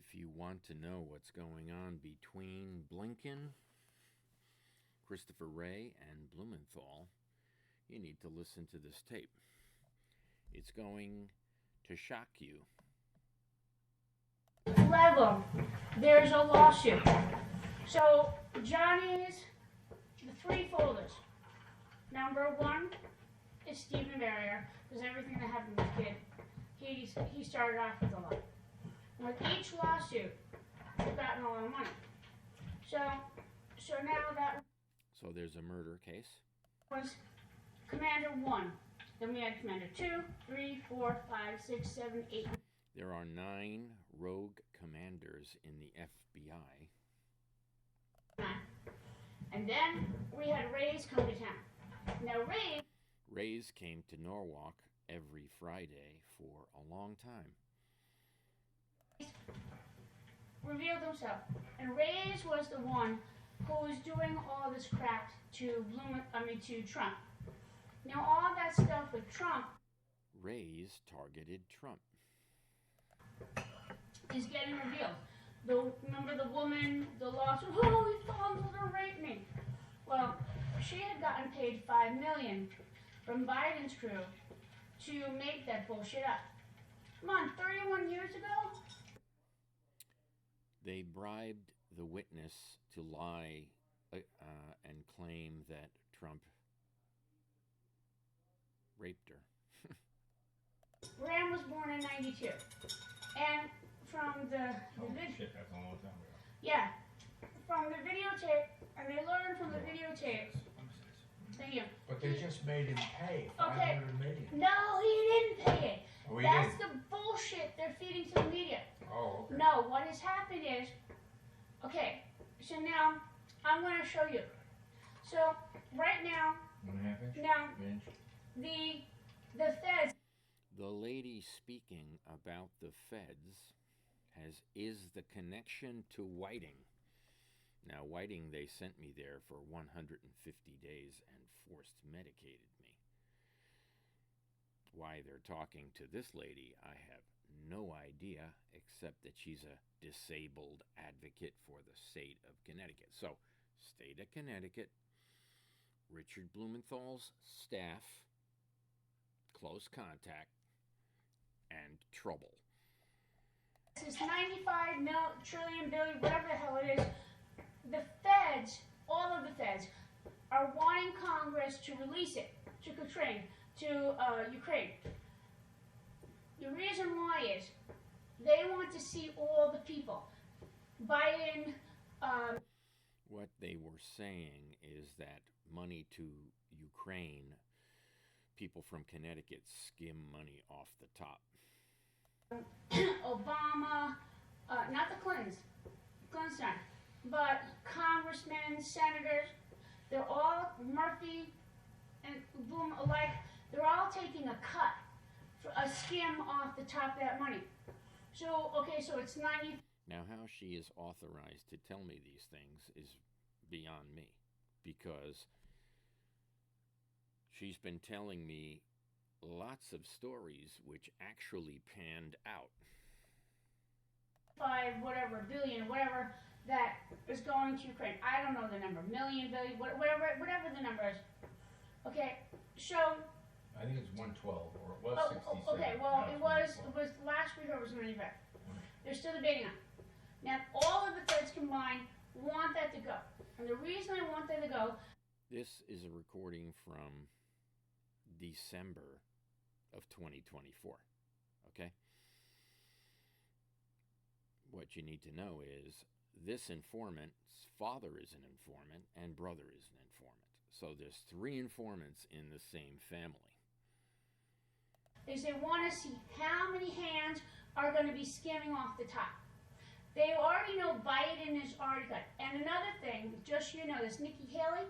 If you want to know what's going on between Blinken, Christopher Wray, and Blumenthal, you need to listen to this tape. It's going to shock you. Level, there's a lawsuit. So Johnny's, the three folders. Number one is Stephen Barrier, because everything that happened with the kid, he started off with a lot. And with each lawsuit, they've gotten a lot of money. So now that So there's a murder case. was Commander 1. Then we had Commander 2, 3, 4, 5, 6, 7, 8. There are 9 rogue commanders in the FBI. 9. And then we had Wrays come to town. Now Wrays came to Norwalk every Friday for a long time. Revealed himself. And Wrays was the one who was doing all this crap to Trump. Now all that stuff with Trump, Wrays targeted Trump. is getting revealed. Remember the woman, the lawsuit, oh, he fondled her, raped me. Well, she had gotten paid $5 million from Biden's crew to make that bullshit up. Come on, 31 years ago? They bribed the witness to lie and claim that Trump raped her. Graham was born in 92. And from the shit, that's a long time ago. yeah, from the videotape, and they learned from the videotape. Thank you. But they just made him pay Okay. $500 million. No, he didn't pay it. Oh, he That's didn't? the bullshit they're feeding to the media. Oh, okay. No, what has happened is, okay, so now I'm going to show you. So right now, 1.5 inch? now Inch? the feds. The lady speaking about the feds is the connection to Whiting. Now, Whiting, they sent me there for 150 days and forced medicated me. Why they're talking to this lady, I have no idea, except that she's a disabled advocate for the state of Connecticut. So, state of Connecticut, Richard Blumenthal's staff, close contact, and trouble. This is 95 trillion billion, whatever the hell it is. The feds, all of the feds, are wanting Congress to release it to Ukraine. The reason why is they want to see all the people. Biden. What they were saying is that money to Ukraine, people from Connecticut skim money off the top. Obama, not the Clintons, time, but congressmen, senators, they're all, Murphy and Bloom alike, they're all taking a cut, a skim off the top of that money. So, okay, so it's 90. Now, how she is authorized to tell me these things is beyond me, because she's been telling me lots of stories which actually panned out. 5 billion, whatever that is going to Ukraine. I don't know the number, million, billion, whatever the number is. Okay, so. I think it's 112, or it was 66. Okay, well, No, it was it's last week it was 95. They're still debating on it. Now, all of the feds combined want that to go. And the reason I want that to go. This is a recording from December of 2024, okay? What you need to know is this informant's father is an informant and brother is an informant. So there's 3 informants in the same family. Is they want to see how many hands are going to be skimming off the top. They already know Biden is already got. And another thing, just so you know, this Nikki Haley,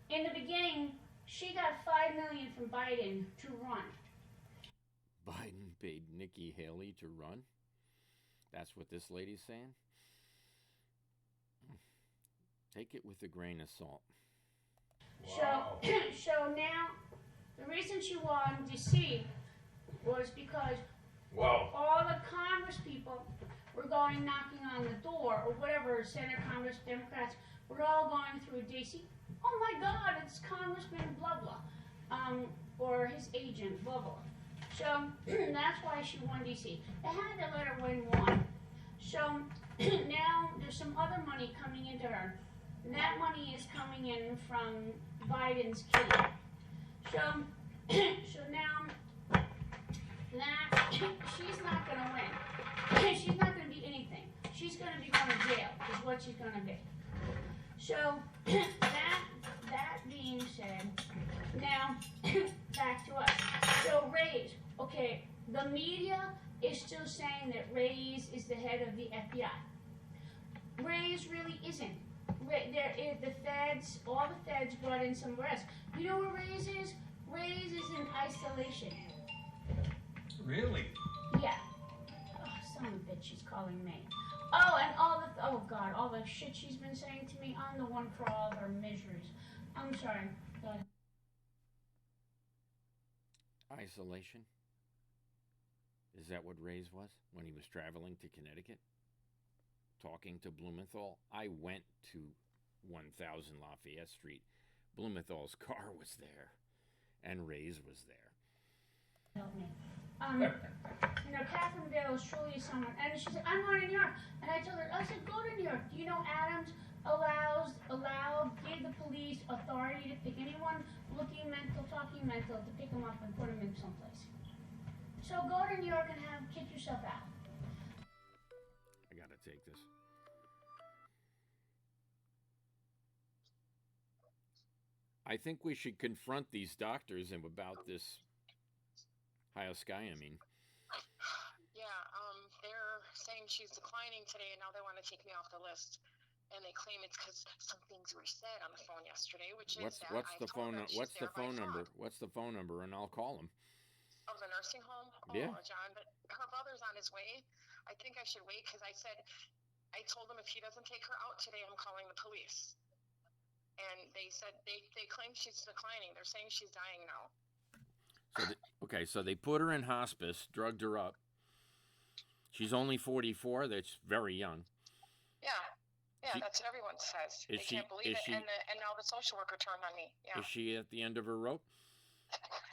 in the beginning, she got $5 million from Biden to run. Biden paid Nikki Haley to run? That's what this lady's saying? Take it with a grain of salt. Wow. So now, the reason she won D.C. was because Wow. all the Congress people were going going knocking on the door, or whatever, Senate, Congress, Democrats, we're all going through DC. Oh my God, it's Congressman blah blah, or his agent blah blah. So that's why she won DC. They had to let her win one. So now there's some other money coming into her. And that money is coming in from Biden's kitty. So now that she's not going to win. She's not going to be anything. She's going to be going to jail is what she's going to be. So that being said, now back to us. So Wrays, okay, the media is still saying that Wrays is the head of the FBI. Wrays really isn't. There is the feds, all the feds brought in some arrests. You know where Wrays is? Wrays is in isolation. Really? Yeah. Oh, son of a bitch, she's calling me. Oh, and oh God, all the shit she's been saying to me. I'm the one for all of her miseries. I'm sorry. Go ahead. Isolation? Is that what Wrays was when he was traveling to Connecticut? Talking to Blumenthal? I went to 1000 Lafayette Street. Blumenthal's car was there, and Wrays was there. Help me. Catherine Vale is truly someone, and she said, I'm going to New York. And I told her, I said, go to New York. Do you know Adams gave the police authority to pick anyone looking mental, talking mental, to pick them up and put them in someplace. So go to New York and kick yourself out. I gotta take this. I think we should confront these doctors about this hyoscyamine. Yeah, they're saying she's declining today, and now they want to take me off the list. And they claim it's because some things were said on the phone yesterday, which What's is the phone number? What's the phone number? What's the phone number? And I'll call them. Of the nursing home? Yeah. Oh, John, but her brother's on his way. I think I should wait because I told him if he doesn't take her out today, I'm calling the police. And they said they claim she's declining. They're saying she's dying now. So they put her in hospice, drugged her up. She's only 44. That's very young. Yeah. Yeah, that's what everyone says. They can't believe it. And now the social worker turned on me. Yeah. Is she at the end of her rope?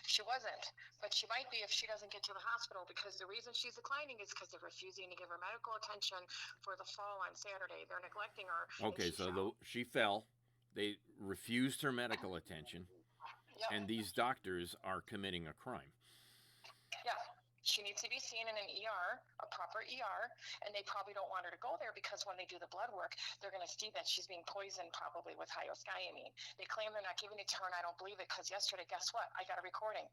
She wasn't, but she might be if she doesn't get to the hospital, because the reason she's declining is because they're refusing to give her medical attention for the fall on Saturday. They're neglecting her. Okay, she fell. They refused her medical attention, yep. And these doctors are committing a crime. Yeah. She needs to be seen in an ER, a proper ER, and they probably don't want her to go there because when they do the blood work, they're going to see that she's being poisoned probably with hyoscyamine. They claim they're not giving it to her, and I don't believe it because yesterday, guess what? I got a recording,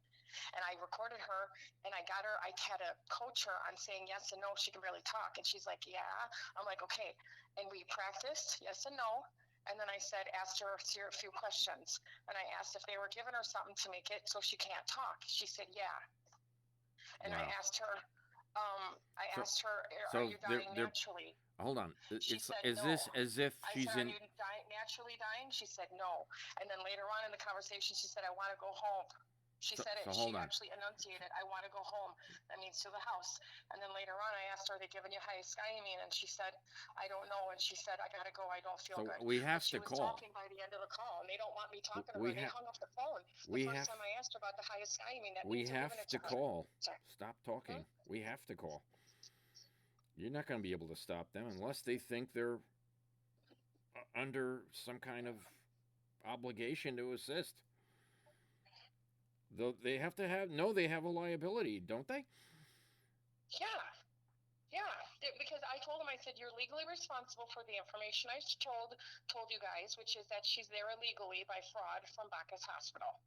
and I recorded her, and I had to coach her on saying yes and no. She can barely talk, and she's like, yeah. I'm like, okay, and we practiced yes and no. And then I asked her a few questions, and I asked if they were giving her something to make it so she can't talk. She said, yeah. And wow. I asked her, are you dying naturally? Hold on. Is no. This as if she's are you naturally dying? She said no. And then later on in the conversation, she said, I want to go home. She said it. She actually enunciated, I want to go home. That means to the house. And then later on, I asked her, are they giving you hyoscyamine? And she said, I don't know. And she said, I got to go. I don't feel good. We have to call. She was talking by the end of the call, and they don't want me talking to her. They hung up the phone. The first time I asked her about the hyoscyamine, we have to call. Stop talking. We have to call. You're not going to be able to stop them unless they think they're under some kind of obligation to assist. Though they have to they have a liability, don't they? Yeah, because I told them, I said, you're legally responsible for the information I told you guys, which is that she's there illegally by fraud from Bacchus Hospital.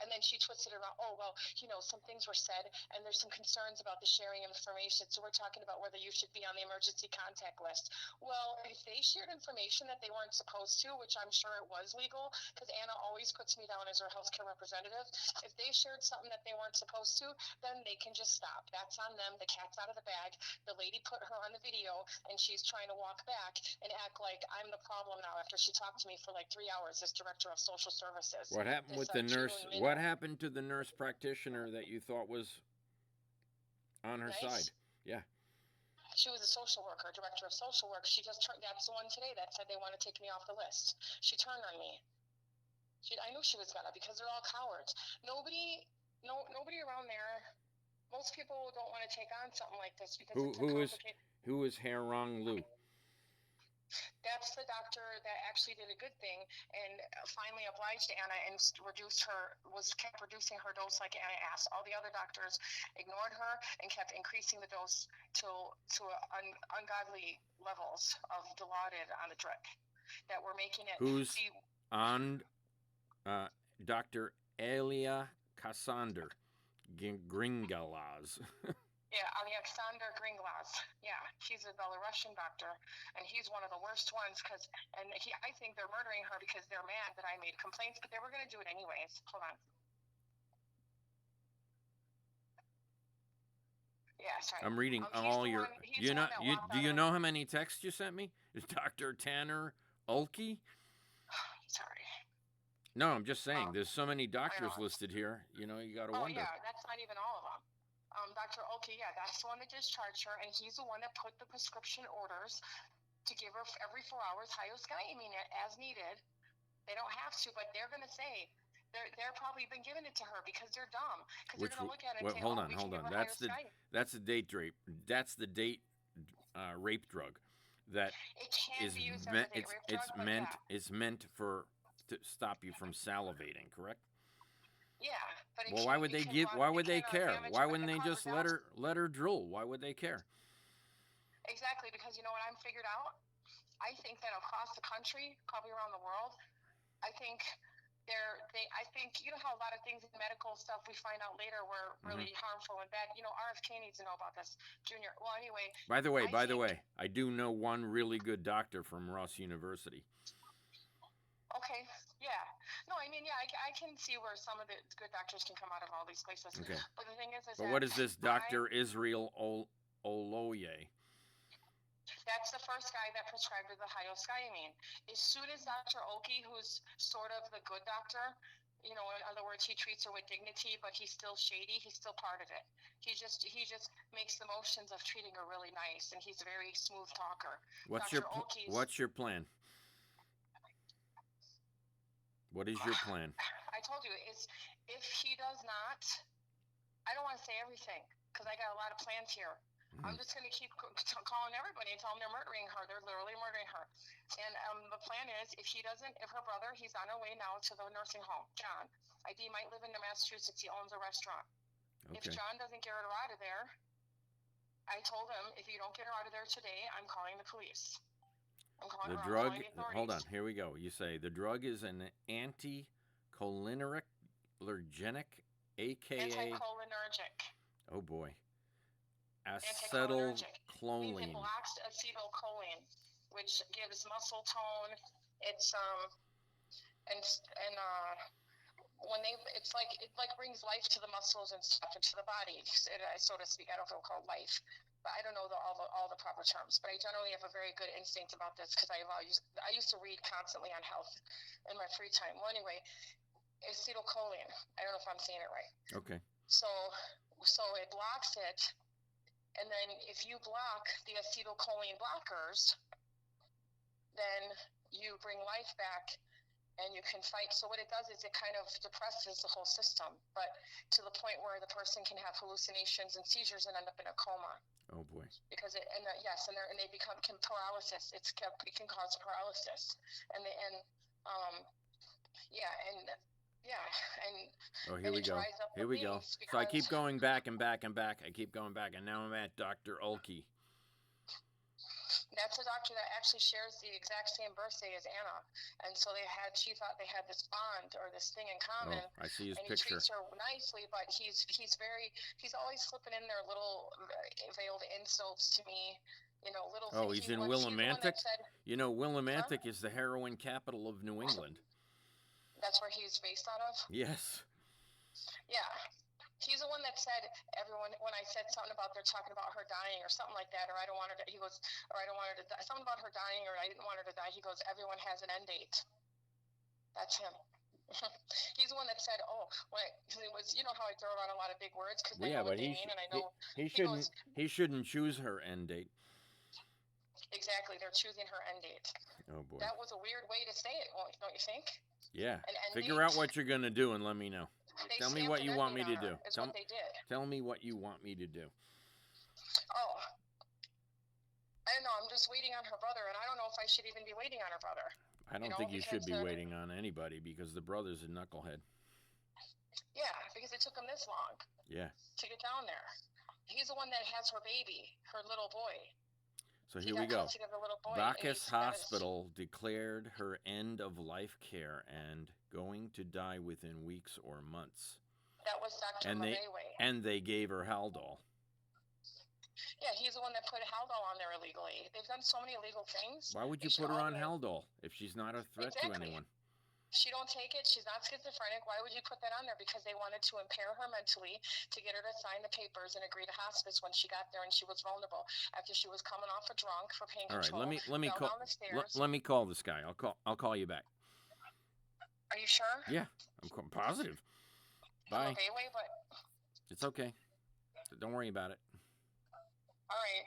And then she twisted it around. Oh, well, some things were said, and there's some concerns about the sharing of information. So we're talking about whether you should be on the emergency contact list. Well, if they shared information that they weren't supposed to, which I'm sure it was legal, because Anna always puts me down as her healthcare representative. If they shared something that they weren't supposed to, then they can just stop. That's on them. The cat's out of the bag. The lady put her on the video, and she's trying to walk back and act like I'm the problem now after she talked to me for like 3 hours as director of social services. What happened with the nurse? What happened to the nurse practitioner that you thought was on her side? Yeah. She was a social worker, director of social work. She just turned. That's the one today that said they want to take me off the list. She turned on me. I knew she was gonna, because they're all cowards. Nobody around there. Most people don't want to take on something like this because it's a complicated. Who is Herong Lu? That's the doctor that actually did a good thing and finally obliged Anna and kept reducing her dose like Anna asked. All the other doctors ignored her and kept increasing the dose to ungodly levels of Dilaudid on the drip that were making it. Who's on Dr. Elia Cassander Gringalaz? Yeah, Alexander Gringlas. Yeah, he's a Belarusian doctor, and he's one of the worst ones I think they're murdering her because they're mad that I made complaints, but they were going to do it anyways. Hold on. Yeah, sorry. I'm reading all your. Do you know how many texts you sent me? Is Dr. Tanner Ulke? Sorry. No, I'm just saying. There's so many doctors listed here. You got to wonder. Oh yeah, that's not even all of them. Dr. Ulke, yeah, that's the one that discharged her, and he's the one that put the prescription orders to give her every 4 hours hyoscyamine as needed. They don't have to, but they're going to say they're probably been giving it to her because they're dumb. Because they're going to look at it and say, hold on. That's the date rape. That's the date rape drug. That it can be used as a date rape drug. It's meant to stop you from salivating, correct? Yeah, but why would they care? Why wouldn't they just let her drool? Why would they care? Exactly, because you know what I'm figured out? I think that across the country, probably around the world, I think you know how a lot of things in medical stuff we find out later were really harmful and bad. RFK needs to know about this. Junior. Well, anyway. By the way, I do know one really good doctor from Ross University. Okay, yeah. No, I mean, yeah, I can see where some of the good doctors can come out of all these places. Okay. But the thing is but what is this Dr. Israel Oloye? That's the first guy that prescribed her the hyoscyamine. As soon as Dr. Ulke, who's sort of the good doctor, in other words, he treats her with dignity, but he's still shady. He's still part of it. He just makes the motions of treating her really nice, and he's a very smooth talker. What's your plan? What is your plan? I told you, if he does not, I don't want to say everything because I got a lot of plans here. I'm just going to keep calling everybody and tell them they're murdering her. They're literally murdering her. And the plan is, if her brother, he's on her way now to the nursing home, John. ID might live in Massachusetts. He owns a restaurant. Okay. If John doesn't get her out of there, I told him, if you don't get her out of there today, I'm calling the police. The drug, hold on, here we go. You say the drug is an anticholinergic, a.k.a. Anticholinergic. Oh, boy. Acetylcholine. It blocks acetylcholine, which gives muscle tone. It's it brings life to the muscles and stuff, and to the body, so to speak. I don't know if it's called life, but I don't know all the proper terms. But I generally have a very good instinct about this because I used to read constantly on health in my free time. Well, anyway, acetylcholine. I don't know if I'm saying it right. Okay. So it blocks it, and then if you block the acetylcholine blockers, then you bring life back. And you can fight. So what it does is it kind of depresses the whole system, but to the point where the person can have hallucinations and seizures and end up in a coma. Oh boy! Because they become paralysis. It can cause paralysis, and oh, here we go. Here we go. So I keep going back and back and back. I keep going back, and now I'm at Dr. Ulke. That's a doctor that actually shares the exact same birthday as Anna, and so she thought they had this bond or this thing in common. Oh, I see his and picture. He treats her nicely, but he's always slipping in there little veiled insults to me, little. Oh, he's in Willimantic. Willimantic is the heroin capital of New England. That's where he's based out of. Yes. Yeah. He's the one that said when I said something about they're talking about her dying or something like that, or I don't want her to, he goes, or I don't want her to die, something about her dying, or I didn't want her to die. He goes, everyone has an end date. That's him. He's the one that said, "Oh, when it was, you know how I throw around a lot of big words because Well, I yeah, know but what they mean, and I know he he goes, shouldn't choose her end date. exactly. They're choosing her end date. Oh boy. That was a weird way to say it, don't you think? Yeah. An end Figure date? out what you're gonna do and let me know. They Tell me stamped what an you end want me date to on her, do. is what they did. Tell me what you want me to do. Oh, I don't know. I'm just waiting on her brother, and I don't know if I should even be waiting on her brother. I don't think you should be waiting on anybody because the brother's a knucklehead. Yeah, because it took him this long. Yeah. To get down there. He's the one that has her baby, her little boy. So here we go. Boy, Bacchus Hospital declared her end of life care and going to die within weeks or months. That was Dr. And they gave her Haldol. Yeah, he's the one that put Haldol on there illegally. They've done so many illegal things. Why would you put her on Haldol if she's not a threat to anyone? She don't take it. She's not schizophrenic. Why would you put that on there? Because they wanted to impair her mentally to get her to sign the papers and agree to hospice when she got there and she was vulnerable after she was coming off a drunk for pain control. All right, let me call this guy. I'll call you back. Are you sure? Yeah, I'm positive. Bye. Okay, wait, but it's okay. Don't worry about it. All right.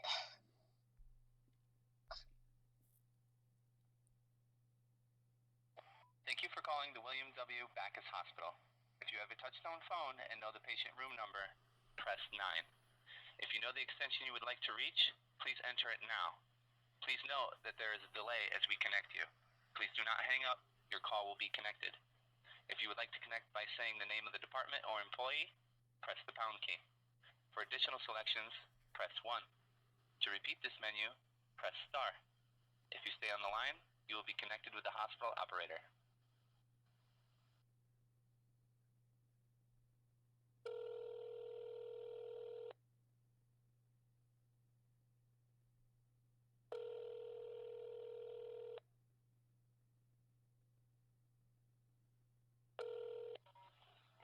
Thank you for calling the William W. Bacchus Hospital. If you have a touchtone phone and know the patient room number, press 9. If you know the extension you would like to reach, please enter it now. Please note that there is a delay as we connect you. Please do not hang up. Your call will be connected. If you would like to connect by saying the name of the department or employee, press the pound key. For additional selections, press 1. To repeat this menu, press star. If you stay on the line, you will be connected with the hospital operator.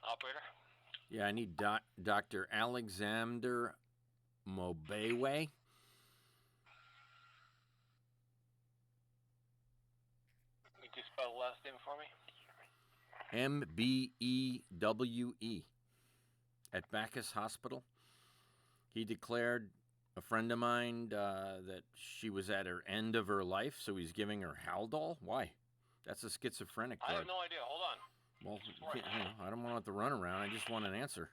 Operator? Yeah, I need Dr. Alexander Mobewe. Could you spell the last name for me? Mbewe. At Bacchus Hospital. He declared a friend of mine that she was at her end of her life, so he's giving her Haldol. Why? That's a schizophrenic drug. I have no idea. Hold on. Well, I don't want the runaround. I just want an answer.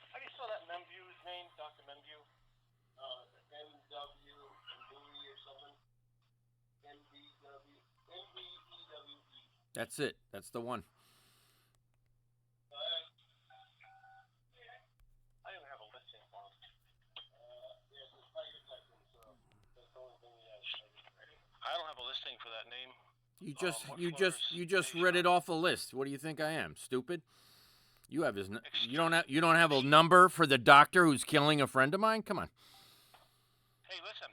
How do you spell that Memview's name, Dr. Memview? M-W, Mbui or something? M-B-W, M-B-E-W-E. That's it. That's the one. I don't have a listing for him. Yes, it's not your typing, so that's the only thing he has. I don't have a listing for that name. You just read it off a list. What do you think I am? Stupid? You have you don't have a number for the doctor who's killing a friend of mine? Come on. Hey, listen.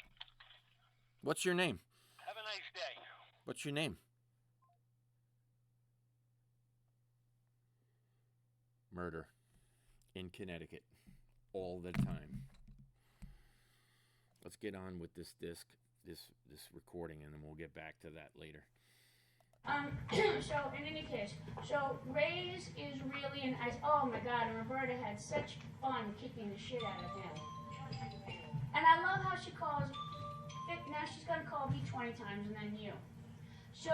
What's your name? Have a nice day. What's your name? Murder in Connecticut all the time. Let's get on with this disc, this recording, and then we'll get back to that later. So in any case, so Wrays is really an ice. Oh my God, and Roberta had such fun kicking the shit out of him. And I love how she calls it. Now she's gonna call me 20 times and then you. So,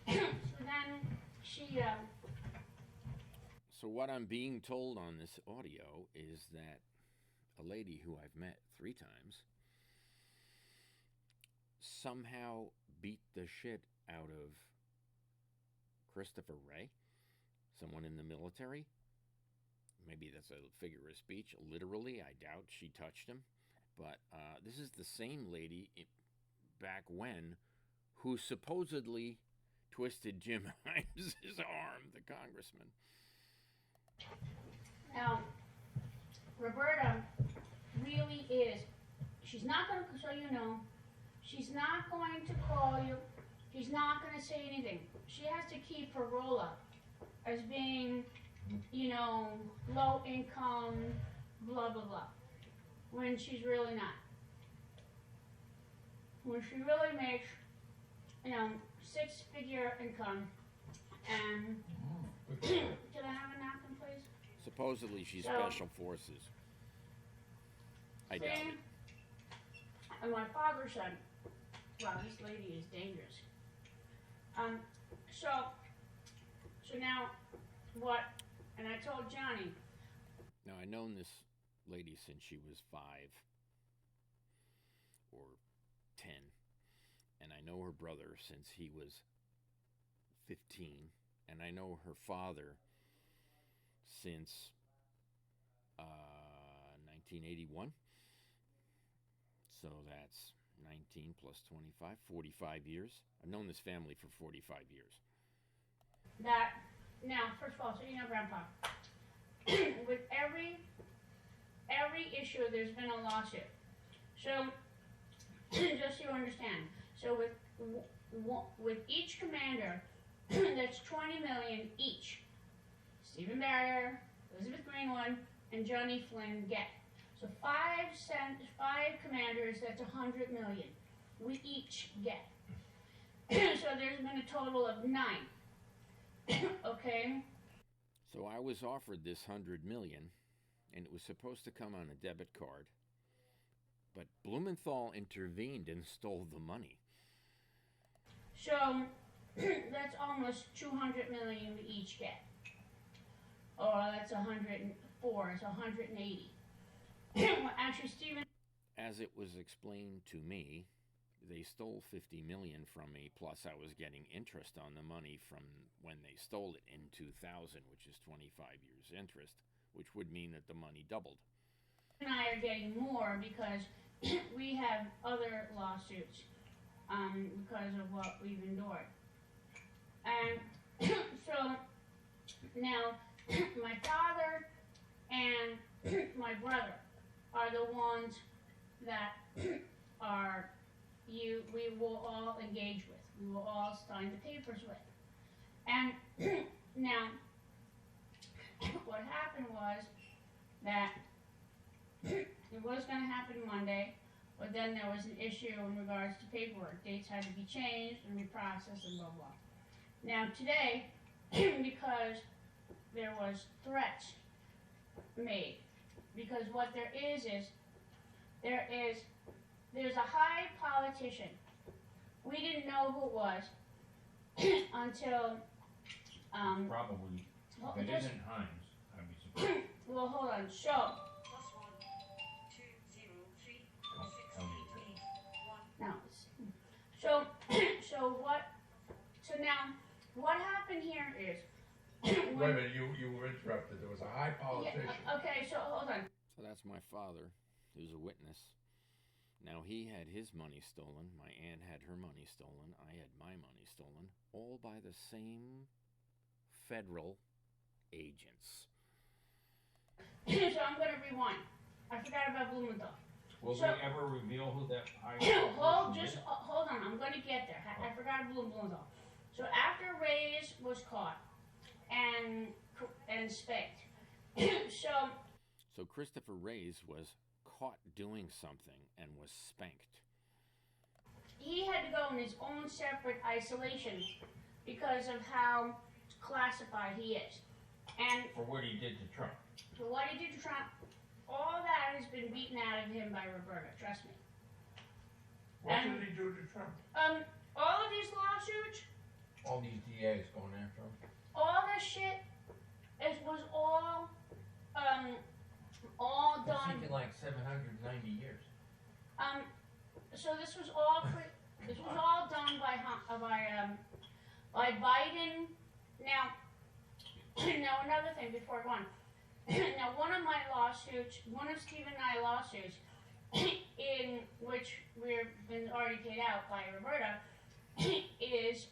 so then she. So what I'm being told on this audio is that a lady who I've met 3 times somehow beat the shit out of Christopher Wray, someone in the military. Maybe that's a figure of speech. Literally, I doubt she touched him. But this is the same lady back when who supposedly twisted Jim Himes' arm, the congressman. Now, Roberta really is. She's not going to, so you know, she's not going to call you. She's not going to say anything. She has to keep her roll up as being, you know, low income, blah, blah, blah, when she's really not. When she really makes, you know, 6-figure income, and can I have a napkin, please? Supposedly she's So- special forces. I doubt See? it. And my father said, wow, this lady is dangerous. So now, what, and I told Johnny, Now, I've known this lady since she was 5 or 10, and I know her brother since he was 15, and I know her father since 1981. So that's 19 plus 25, 45 years. I've known this family for 45 years. that, now, first of all, so you know, Grandpa, with every issue, there's been a lawsuit. So, just so you understand, so with each commander, that's $20 million each. Stephen Barrier, Elizabeth Greenwood, and Johnny Flynn get. So 5 commanders, that's $100 million. We each get. So there's been a total of 9. Okay. So I was offered this $100 million, and it was supposed to come on a debit card, but Blumenthal intervened and stole the money. So that's almost $200 million we each get. Or that's 104. It's 180. Actually, Stephen. As it was explained to me, they stole $50 million from me, plus I was getting interest on the money from when they stole it in 2000, which is 25 years interest, which would mean that the money doubled. And I are getting more because we have other lawsuits because of what we've endured. And so now my father and my brother are the ones that we will all engage with. We will all sign the papers with. And now, what happened was that it was going to happen Monday, but then there was an issue in regards to paperwork. Dates had to be changed and reprocessed and blah, blah. Now today, because there was threats made, because what there's a high politician. We didn't know who it was until Probably. well, If it just- isn't Hines, I'd be surprised. well, hold on. So Tell me. no. So now what happened here is Wait a minute, you were interrupted. There was a high politician. okay. So hold on. So that's my father, who's a witness. Now he had his money stolen, my aunt had her money stolen, I had my money stolen, all by the same federal agents. So I'm going to rewind. I forgot about Blumenthal. Will So- they ever reveal who that high Hold on. I'm going to get there. I forgot Blumenthal. So after Wrays was caught and spanked, So Christopher Wrays was caught doing something and was spanked. he had to go in his own separate isolation because of how classified he is. And for what he did to Trump. for what he did to Trump, all that has been beaten out of him by Roberta, trust me. What And- did he do to Trump? All of these lawsuits, All these DAs going after him. all this shit, was all It's done. taken like 790 years. So this was all done by Biden. Now another thing before I go on. Now one of my lawsuits, one of Steve and I lawsuits, in which we've been already paid out by Roberta, is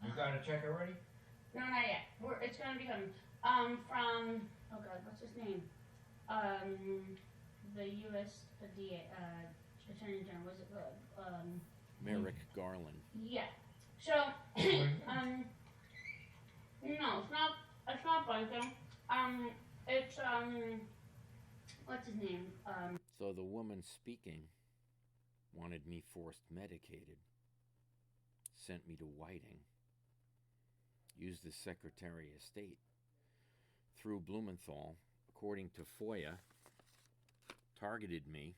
You got a check already? no, not yet. It's gonna be coming. From oh god, what's his name? the U.S. DA, Attorney General, was it, Merrick Garland. yeah. So, no, it's not biking. It's, what's his name? So the woman speaking wanted me forced medicated, sent me to Whiting, used the Secretary of State, through Blumenthal, according to FOIA, targeted me,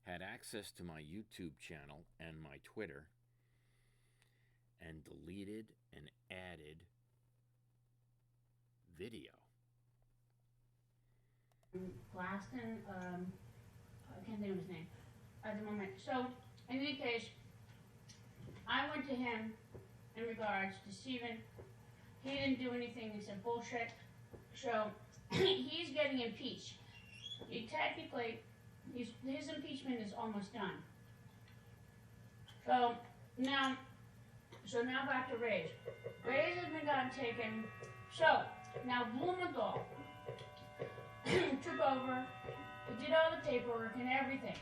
had access to my YouTube channel and my Twitter, and deleted and added video. Glaston, I can't think of his name at the moment. So, in any case, I went to him in regards to Stephen. He didn't do anything except bullshit. So, he's getting impeached. He technically, his impeachment is almost done. So, now back to Wrays. Wrays has been gotten taken. So, now Blumenthal took over, did all the paperwork and everything.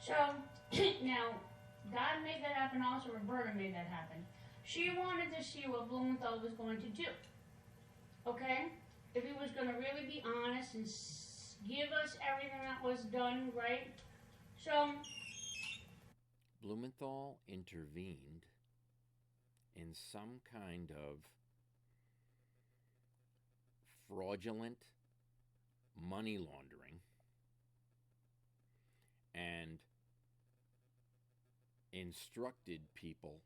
So, now, God made that happen also, Roberta made that happen. She wanted to see what Blumenthal was going to do. Okay? If he was going to really be honest and give us everything that was done, right? So, Blumenthal intervened in some kind of fraudulent money laundering and instructed people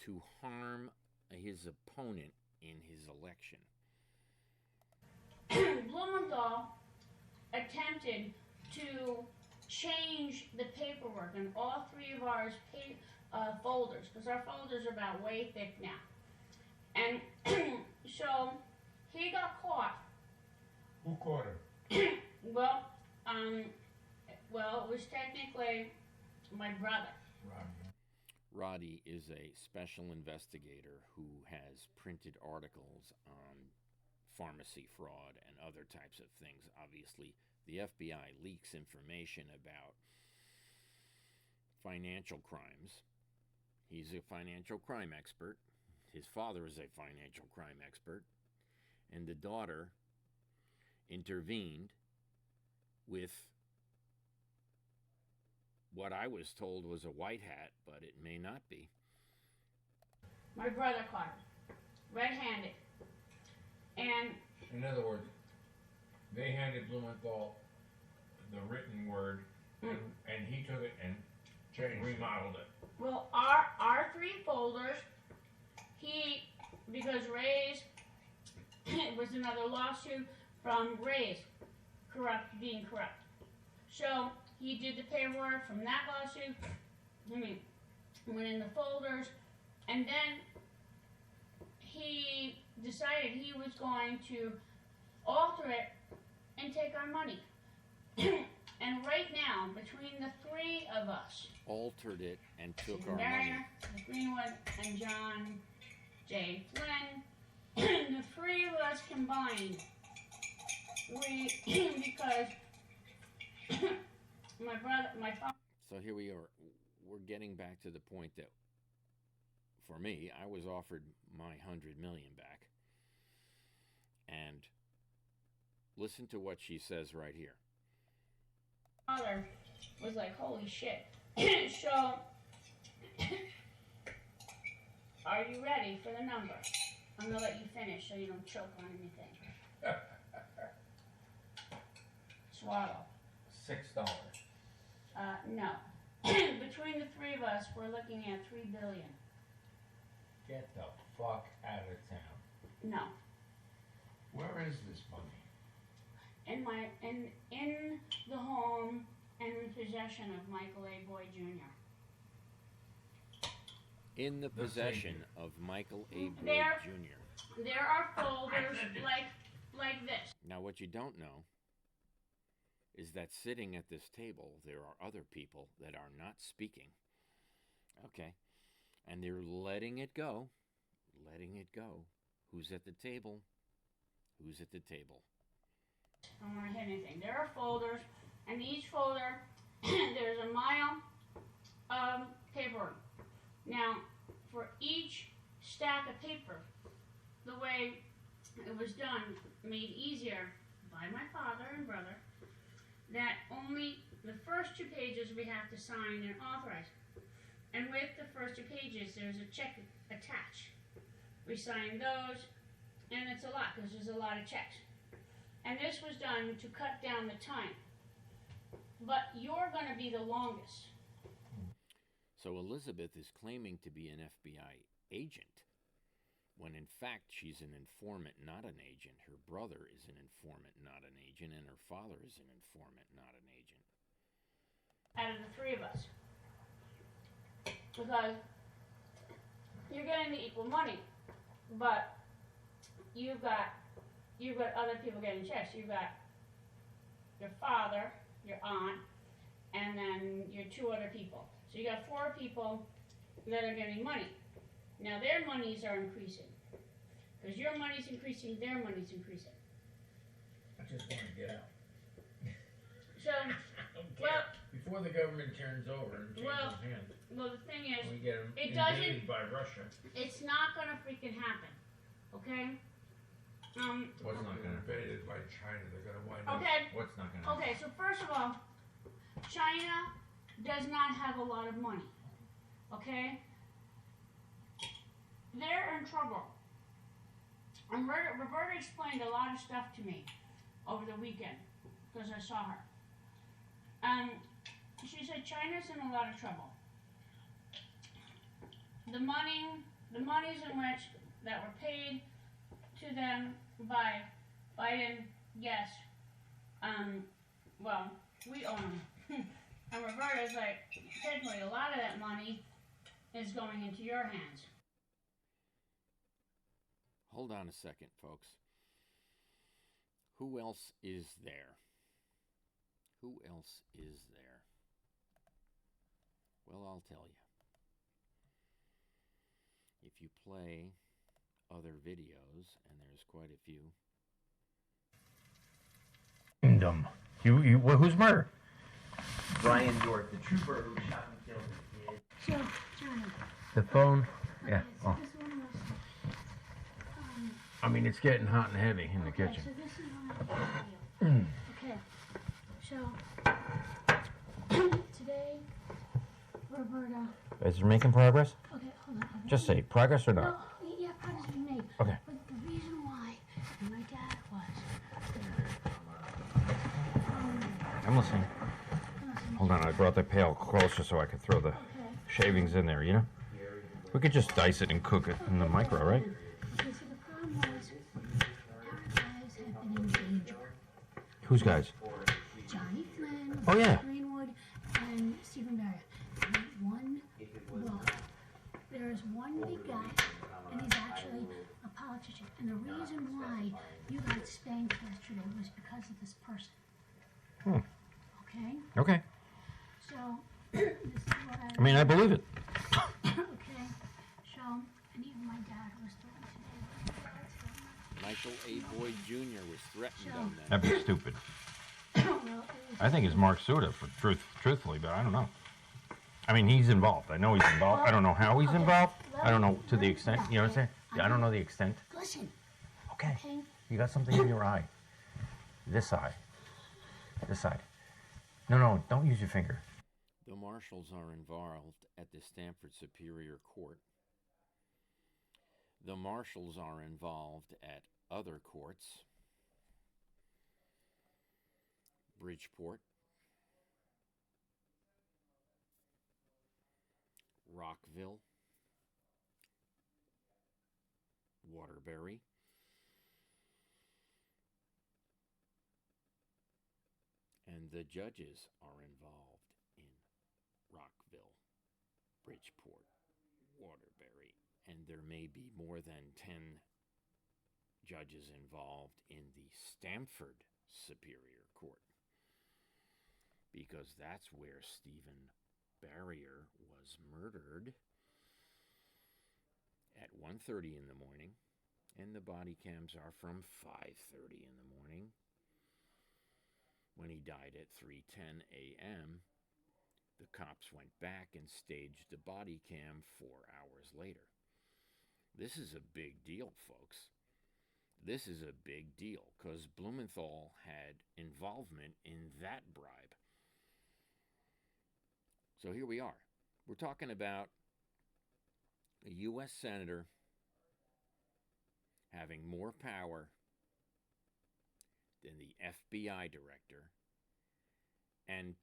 to harm his opponent in his election. Blumenthal attempted to change the paperwork in all three of ours folders, because our folders are about way thick now. And so he got caught. Who caught him? Well, it was technically my brother. Roddy is a special investigator who has printed articles on pharmacy fraud and other types of things. Obviously, the FBI leaks information about financial crimes. He's a financial crime expert. His father is a financial crime expert. And the daughter intervened with what I was told was a white hat, but it may not be. My brother caught him, red-handed. And In other words, they handed Blumenthal the written word, and he took it and remodeled it. well, our three folders, because Wrays, it was another lawsuit from Wrays, being corrupt. So he did the paperwork from that lawsuit. Went in the folders, and then he decided he was going to alter it and take our money. And right now, between the three of us, Altered it and took our money. Marion, Greenwood, and John J. Flynn, the three of us combined, because my father. So here we are. We're getting back to the point that, for me, I was offered my $100 million back. And listen to what she says right here. Father was like, holy shit. So, are you ready for the number? I'm gonna let you finish so you don't choke on anything. Swallow. $6. No. Between the three of us, we're looking at $3 billion. Get the fuck out of town. No. Where is this money? In the home and in possession of Michael A. Boyd Jr. In the Let's possession see. of Michael A. Boyd There- Jr. There are folders like this. Now, what you don't know is that sitting at this table, there are other people that are not speaking. Okay. And they're letting it go. Letting it go. Who's at the table? Who's at the table? I don't want to hit anything. There are folders, and each folder there's a mile of paper. Now, for each stack of paper, the way it was done, made easier by my father and brother, that only the first 2 pages we have to sign and authorize. And with the first 2 pages, there's a check attached. We sign those, and it's a lot because there's a lot of checks. And this was done to cut down the time. But you're going to be the longest. So Elizabeth is claiming to be an FBI agent, when in fact she's an informant, not an agent. Her brother is an informant, not an agent, and her father is an informant, not an agent. Out of the 3 of us. Because you're getting the equal money, but you've got other people getting checks. You've got your father, your aunt, and then your 2 other people. So you got 4 people that are getting money. Now their monies are increasing. Because your money's increasing, their money's increasing. I just want to get out. So, well, Before the government turns over and changes hands, well, the thing is, we get them it invaded by Russia. it's not gonna freaking happen. Okay? What's not going to Invaded by China, they're gonna wind up. Okay, What's not going to okay, so first of all, China does not have a lot of money. Okay? They're in trouble. And Roberta explained a lot of stuff to me over the weekend because I saw her. And she said China's in a lot of trouble. The monies in which that were paid to them by Biden, yes. Well, we own them. And Roberta's like, technically a lot of that money is going into your hands. Hold on a second, folks. Who else is there? Who else is there? Well, I'll tell you. If you play other videos, and there's quite a few. Kingdom. Who's murdered? Brian York, the trooper who shot and killed the kid. So, Johnny. The phone? Yeah. So Oh. this one was, I mean, it's getting hot and heavy in the okay, kitchen. so this is one I have to tell you. Okay. So, today, Roberta. Is it making progress? Okay, hold on. Just say progress or No, not. yeah, progress was made. Okay. But the reason why my dad was. I'm listening. Hold on, I brought the pail closer so I could throw the shavings in there, you know? We could just dice it and cook it in the micro, right? Okay, so the problem was our guys have been in danger. Whose guys? Johnny Flynn, Oh, yeah. Greenwood, and Stephen Barrett. Well, there's one big guy, and he's actually a politician. And the reason why you got spanked yesterday was because of this person. Hmm. Okay? Okay. So, this is what I mean, I believe it. okay, so, and even my dad was threatened today. Michael A. Boyd Jr. was threatened on that. That'd be stupid. Well, it was, I think it's Mark Suda, for truthfully, but I don't know. I mean, he's involved. I know he's involved. I don't know how he's Okay, involved. I don't know let to the me- extent. yeah, You know what I'm saying? okay, Yeah, I don't know the extent. Listen, Okay. okay? You got something in your eye. This eye. This side. No, don't use your finger. The marshals are involved at the Stamford Superior Court. The marshals are involved at other courts. Bridgeport, Rockville, Waterbury, and the judges are involved in Rockville, Bridgeport, Waterbury, and there may be more than 10 judges involved in the Stamford Superior Court, because that's where Stephen Barrier was murdered at 1:30 in the morning, and the body cams are from 5:30 in the morning. When he died at 3:10 a.m., the cops went back and staged a body cam 4 hours later. This is a big deal, folks. This is a big deal because Blumenthal had involvement in that bribe. So here we are. We're talking about a U.S. Senator having more power than the FBI director and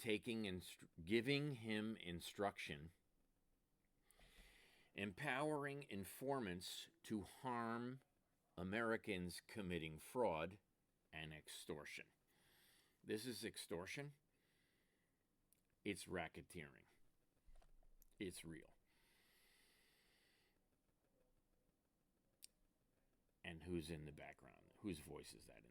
giving him instruction, empowering informants to harm Americans committing fraud and extortion. This is extortion. It's racketeering. It's real. And who's in the background? Whose voice is that in